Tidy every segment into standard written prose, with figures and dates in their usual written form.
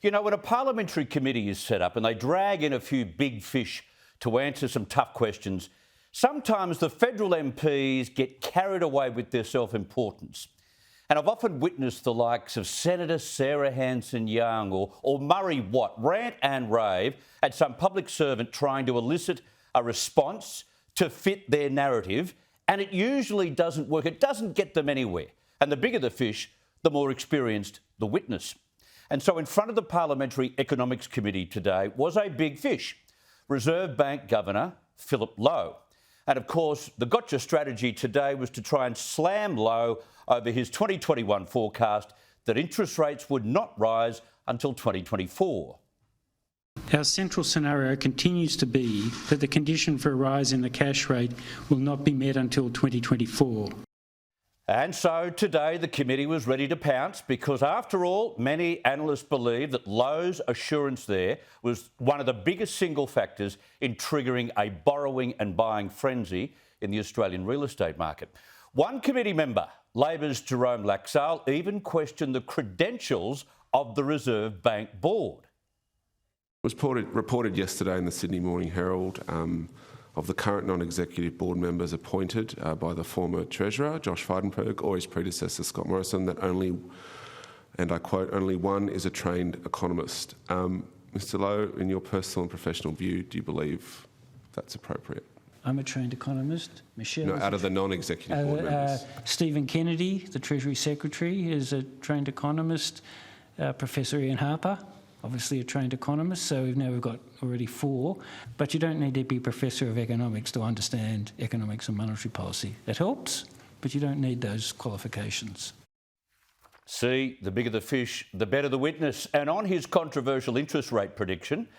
You know, when a parliamentary committee is set up and they drag in a few big fish to answer some tough questions, sometimes the federal MPs get carried away with their self-importance. And I've often witnessed the likes of Senator Sarah Hanson-Young or Murray Watt rant and rave at some public servant trying to elicit a response to fit their narrative, and it usually doesn't work. It doesn't get them anywhere. And the bigger the fish, the more experienced the witness. And so in front of the Parliamentary Economics Committee today was a big fish, Reserve Bank Governor Philip Lowe. And of course, the gotcha strategy today was to try and slam Lowe over his 2021 forecast that interest rates would not rise until 2024. Our central scenario continues to be that the condition for a rise in the cash rate will not be met until 2024. And so today the committee was ready to pounce because, after all, many analysts believe that Lowe's assurance there was one of the biggest single factors in triggering a borrowing and buying frenzy in the Australian real estate market. One committee member, Labor's Jerome Laxale, even questioned the credentials of the Reserve Bank board. It was reported yesterday in the Sydney Morning Herald of the current non-executive board members appointed by the former Treasurer, Josh Frydenberg, or his predecessor, Scott Morrison, that only, and I quote, only one is a trained economist. Mr Lowe, in your personal and professional view, do you believe that's appropriate? I'm a trained economist. Michelle, no, out of the non-executive board members. Stephen Kennedy, the Treasury Secretary, is a trained economist. Professor Ian Harper, obviously a trained economist, so we've got already 4. But you don't need to be a professor of economics to understand economics and monetary policy. It helps, but you don't need those qualifications. See, the bigger the fish, the better the witness. And on his controversial interest rate prediction,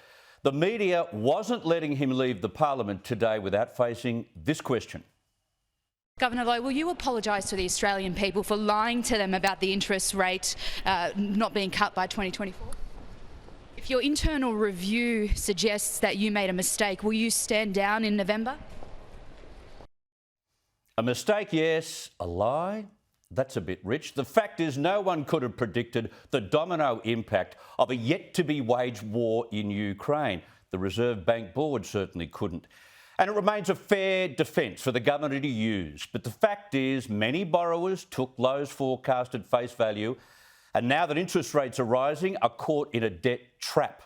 the media wasn't letting him leave the Parliament today without facing this question. Governor Lowe, will you apologise to the Australian people for lying to them about the interest rate not being cut by 2024? If your internal review suggests that you made a mistake, will you stand down in November? A mistake, yes. A lie? That's a bit rich. The fact is, no one could have predicted the domino impact of a yet-to-be-waged war in Ukraine. The Reserve Bank board certainly couldn't. And it remains a fair defence for the governor to use. But the fact is, many borrowers took Lowe's forecast at face value, and now that interest rates are rising, are caught in a debt trap.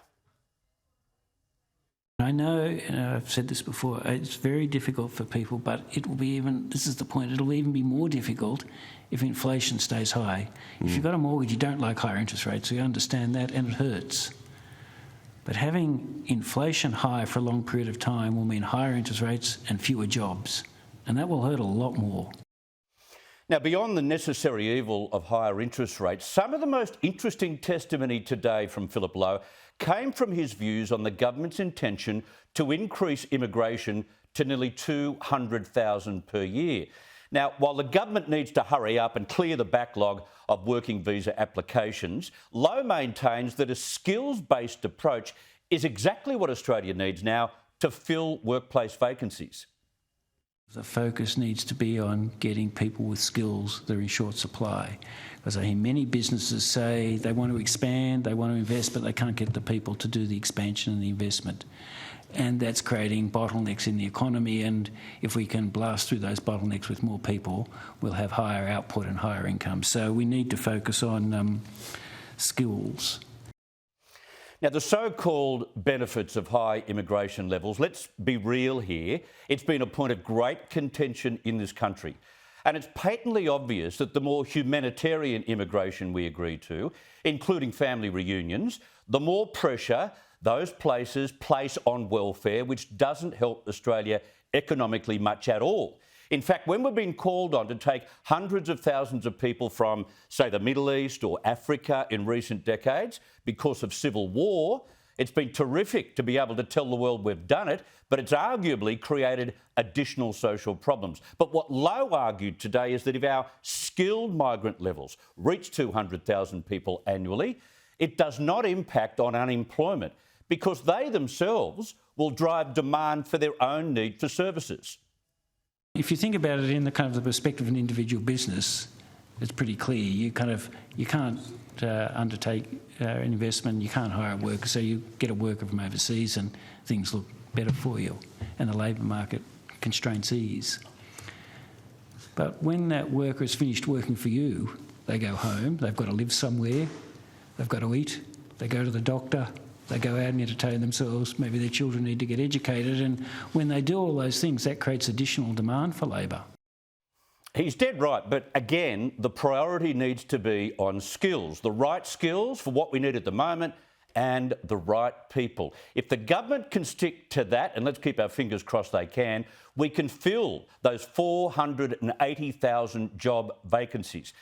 I know, and I've said this before, it's very difficult for people, but it will be even, this is the point, it'll even be more difficult if inflation stays high. If you've got a mortgage, you don't like higher interest rates, so you understand that, and it hurts. But having inflation high for a long period of time will mean higher interest rates and fewer jobs, and that will hurt a lot more. Now, beyond the necessary evil of higher interest rates, some of the most interesting testimony today from Philip Lowe came from his views on the government's intention to increase immigration to nearly 200,000 per year. Now, while the government needs to hurry up and clear the backlog of working visa applications, Lowe maintains that a skills-based approach is exactly what Australia needs now to fill workplace vacancies. The focus needs to be on getting people with skills that are in short supply. Because I hear many businesses say they want to expand, they want to invest, but they can't get the people to do the expansion and the investment. And that's creating bottlenecks in the economy, and if we can blast through those bottlenecks with more people, we'll have higher output and higher income. So we need to focus on skills. Now, the so-called benefits of high immigration levels, let's be real here, it's been a point of great contention in this country. And it's patently obvious that the more humanitarian immigration we agree to, including family reunions, the more pressure those places place on welfare, which doesn't help Australia economically much at all. In fact, when we've been called on to take hundreds of thousands of people from, say, the Middle East or Africa in recent decades because of civil war, it's been terrific to be able to tell the world we've done it, but it's arguably created additional social problems. But what Lowe argued today is that if our skilled migrant levels reach 200,000 people annually, it does not impact on unemployment because they themselves will drive demand for their own need for services. If you think about it in the kind of the perspective of an individual business, it's pretty clear. You can't undertake an investment, you can't hire a worker, so you get a worker from overseas and things look better for you, and the labour market constraints ease. But when that worker has finished working for you, they go home, they've got to live somewhere, they've got to eat, they go to the doctor, they go out and entertain themselves, maybe their children need to get educated, and when they do all those things, that creates additional demand for labour. He's dead right, but again, the priority needs to be on skills, the right skills for what we need at the moment and the right people. If the government can stick to that, and let's keep our fingers crossed they can, we can fill those 480,000 job vacancies.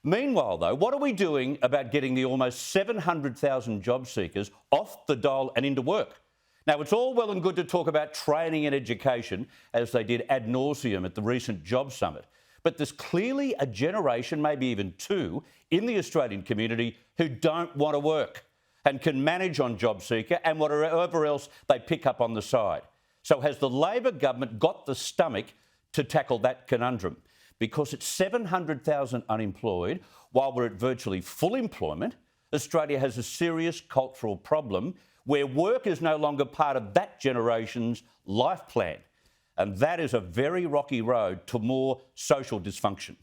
Meanwhile, though, what are we doing about getting the almost 700,000 job seekers off the dole and into work? Now, it's all well and good to talk about training and education, as they did ad nauseum at the recent Job Summit. But there's clearly a generation, maybe even two, in the Australian community who don't want to work and can manage on JobSeeker and whatever else they pick up on the side. So has the Labor government got the stomach to tackle that conundrum? Because it's 700,000 unemployed, while we're at virtually full employment, Australia has a serious cultural problem where work is no longer part of that generation's life plan. And that is a very rocky road to more social dysfunction.